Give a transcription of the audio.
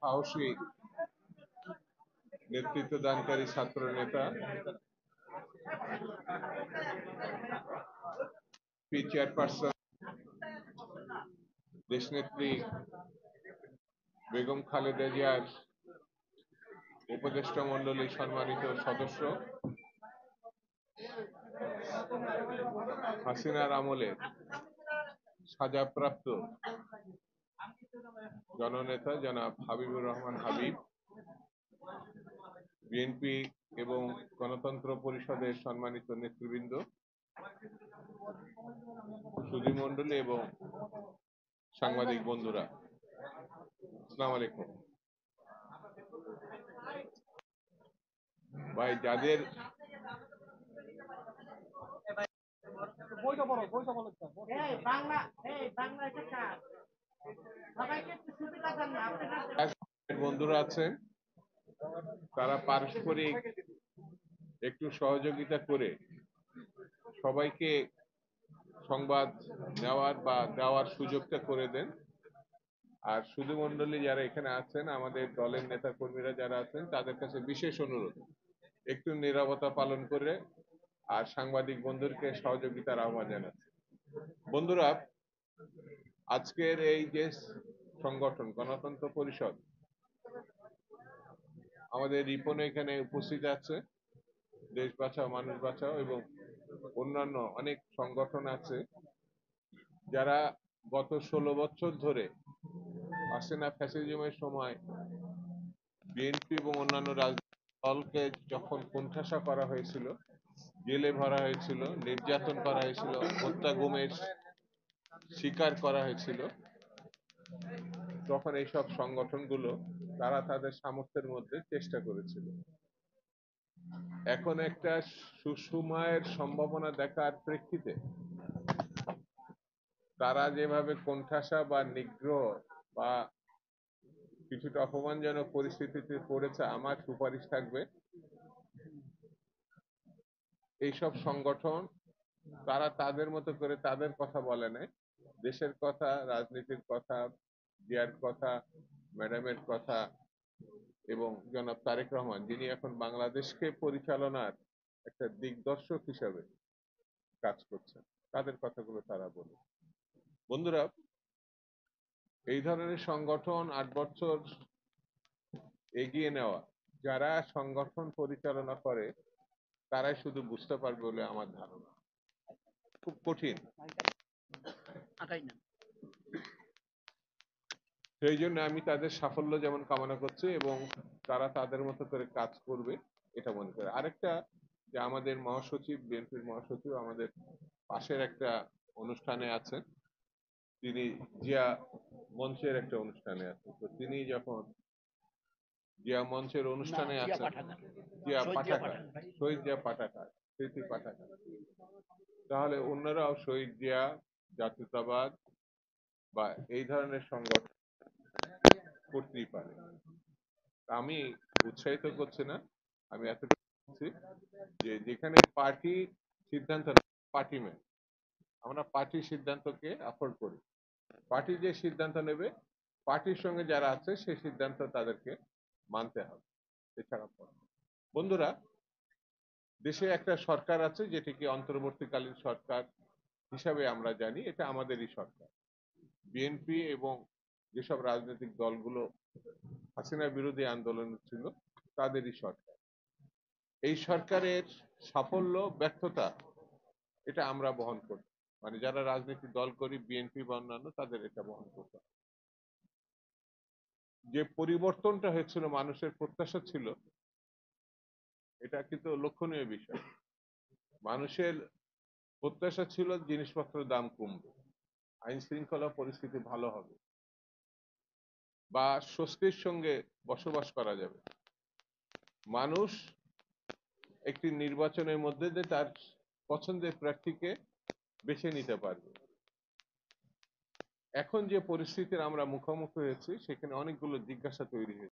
সাহসী নেতৃত্ব দানকারী ছাত্র নেতা পি চেয়ারপারসন দেশনেত্রী বেগম খালেদা জিয়ার উপদেষ্টা মণ্ডলীর সম্মানিত সদস্য, হাসিনার আমলে সাজাপ্রাপ্ত জননেতা জনাব হাবিবুর রহমান হাবিব, বিএনপি এবং গণতন্ত্র পরিষদের সম্মানিত নেতৃবৃন্দ, সুধীমণ্ডলী এবং সাংবাদিক বন্ধুরা, আসসালামু আলাইকুম। ভাই, যাদের বন্ধুরা আছেন, তারা পারস্পরিক একটু সহযোগিতা করে সবাইকে সংবাদ নেওয়ার বা দেওয়ার সুযোগটা করে দেন। আর সুধীমণ্ডলী যারা এখানে আছেন, আমাদের দলের নেতা কর্মীরা যারা আছেন, তাদের কাছে বিশেষ অনুরোধ একটু নীরবতা পালন করে আর সাংবাদিক বন্ধুদেরকে সহযোগিতার আহ্বান জানাচ্ছি। বন্ধুরা, আজকের এই যে সংগঠন গণতন্ত্র পরিষদ, আমাদের রিপন এখানে উপস্থিত আছে, দেশ বাঁচাও মানুষ বাঁচাও এবং অন্যান্য অনেক সংগঠন আছে যারা গত 16 বছর ধরে হাসিনা ফ্যাসিজমের সময় বিএনপি এবং অন্যান্য রাজনৈতিক দলকে যখন কোণঠাসা করা হয়েছিল, জেলে ভরা হয়েছিল, নির্যাতন করা হয়েছিল, হত্যা গুমের শিকার করা হয়েছিল, তখন এইসব সংগঠনগুলো তারা তাদের সামর্থ্যের মধ্যে চেষ্টা করেছিল। এখন একটা সুসময়ের সম্ভাবনা দেখার প্রেক্ষিতে তারা যেভাবে কোণঠাসা বা নিগ্রহ বা কিছুটা অপমানজনক পরিস্থিতিতে পড়েছে, আমার সুপারিশ থাকবে এইসব সংগঠন তারা তাদের মতো করে তাদের কথা বলে নেয়, দেশের কথা, রাজনীতির কথা, জিয়ার কথা, ম্যাডামের কথা এবং জনাব তারেক রহমান, যিনি এখন বাংলাদেশকে পরিচালনার একটা দিগদর্শক হিসাবে কাজ করছেন, তাদের কথাগুলো তারা বলে। বন্ধুরা, এই ধরনের সংগঠন 8 বছর এগিয়ে নেওয়া, যারা সংগঠন পরিচালনা করে তারাই শুধু বুঝতে পারবে বলে আমার ধারণা। খুব কঠিন। সেই জন্য আমি তাদের সাফল্য যেমন কামনা করছি এবং তারা তাদের মতো করে কাজ করবে এটা মনে করে। আরেকটা, যে আমাদের মহাসচিব, বিএনপির মহাসচিব আমাদের পাশের একটা অনুষ্ঠানে আছেন, তিনি জিয়া মঞ্চের একটা অনুষ্ঠানে আছেন, তো তিনি যখন জিয়া মঞ্চের অনুষ্ঠানে আছেন, জিয়া পাঠাগার, শহীদ জিয়া পাঠাগার, স্মৃতি পাঠাগার, তাহলে অন্যরাও শহীদ জিয়া, জাতীয়তাবাদ বা এই ধরনের সংগঠন করতেই পারে। আমি উৎসাহিত করছি না, আমি এতটুকু বলছি যে যেখানে পার্টি সিদ্ধান্ত, পার্টি মেনে আমরা পার্টির সিদ্ধান্তকে অ্যাফোর্ড করি, পার্টি যে সিদ্ধান্ত নেবে, পার্টির সঙ্গে যারা আছে সেই সিদ্ধান্ত তাদেরকে মানতে হবে, এছাড়া বন্ধুরা, দেশে একটা সরকার আছে যেটিকে অন্তর্বর্তীকালীন সরকার হিসাবে আমরা জানি, এটা আমাদেরই সরকার। বিএনপি এবং যেসব রাজনৈতিক দলগুলো হাসিনা বিরোধী আন্দোলন ছিল তাদেরই সরকার। এই সরকারের সাফল্য ব্যর্থতা এটা আমরা বহন করি, মানে যারা রাজনৈতিক দল করি, বিএনপি বা অন্যান্য, তাদের এটা বহন করতে হবে। যে পরিবর্তনটা হয়েছিল, মানুষের প্রত্যাশা ছিল, এটা কিন্তু লক্ষণীয় বিষয়। মানুষের প্রত্যাশা ছিল জিনিসপত্রের দাম কমবে, আইন শৃঙ্খলা পরিস্থিতি ভালো হবে বা স্বস্তির সঙ্গে বসবাস করা যাবে, মানুষ একটি নির্বাচনের মধ্যে দিয়ে তার পছন্দের প্রার্থীকে বেছে নিতে পারবে। এখন যে পরিস্থিতির আমরা মুখোমুখি হয়েছি, সেখানে অনেকগুলো জিজ্ঞাসা তৈরি হয়েছে।